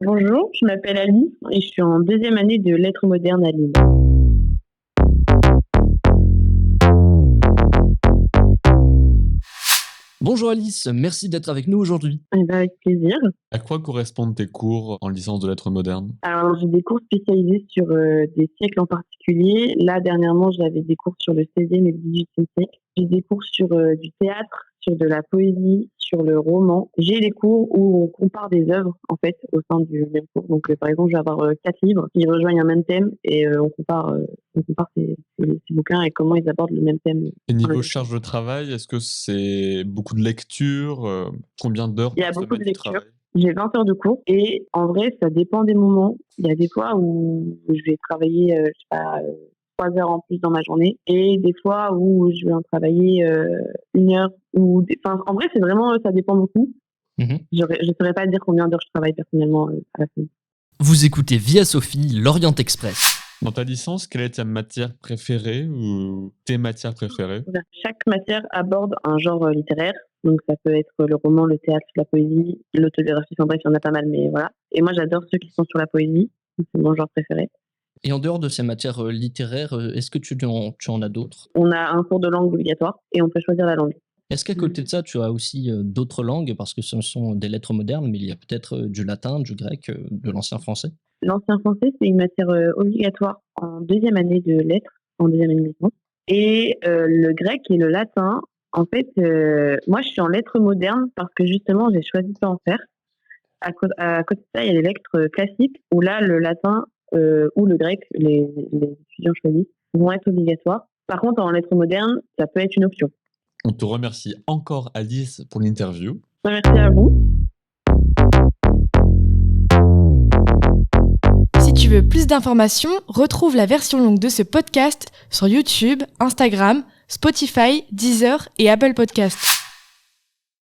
Bonjour, je m'appelle Alice et je suis en deuxième année de lettres modernes à Lille. Bonjour Alice, merci d'être avec nous aujourd'hui. Avec plaisir. À quoi correspondent tes cours en licence de lettres modernes? Alors, j'ai des cours spécialisés sur des siècles en particulier. Là, dernièrement, j'avais des cours sur le 16e et le 18e siècle. J'ai des cours sur du théâtre, sur de la poésie, sur le roman. J'ai des cours où on compare des œuvres, en fait, au sein du même cours. Donc, par exemple, je vais avoir 4 livres qui rejoignent un même thème et on compare ces bouquins et comment ils abordent le même thème. Et niveau charge de travail, est-ce que c'est beaucoup de lecture? Combien d'heures Il y a par beaucoup de semaine tu lecture. travailles? J'ai 20 heures de cours et en vrai, ça dépend des moments. Il y a des fois où je vais travailler, 3 heures en plus dans ma journée et des fois où je vais en travailler 1 heure. En vrai, c'est vraiment, ça dépend beaucoup. Je ne saurais pas dire combien d'heures je travaille personnellement à la semaine. Vous écoutez Via Sophie, l'Orient Express. Dans ta licence, quelle est ta matière préférée ou tes matières préférées? Chaque matière aborde un genre littéraire. Donc ça peut être le roman, le théâtre, la poésie, l'autobiographie, enfin bref, il y en a pas mal, mais voilà. Et moi, j'adore ceux qui sont sur la poésie. C'est mon genre préféré. Et en dehors de ces matières littéraires, est-ce que tu en as d'autres? On a un cours de langue obligatoire et on peut choisir la langue. Est-ce qu'à côté de ça, tu as aussi d'autres langues, parce que ce sont des lettres modernes, mais il y a peut-être du latin, du grec, de l'ancien français? L'ancien français, c'est une matière obligatoire en deuxième année de lettres, en deuxième année de licence. Et le grec et le latin, en fait, moi, je suis en lettres modernes parce que justement, j'ai choisi de pas en faire. À côté de ça, il y a les lettres classiques où là, le latin ou le grec, les étudiants choisissent, vont être obligatoires. Par contre, en lettres modernes, ça peut être une option. On te remercie encore, Alice, pour l'interview. Merci à vous. Si tu veux plus d'informations, retrouve la version longue de ce podcast sur YouTube, Instagram, Spotify, Deezer et Apple Podcasts.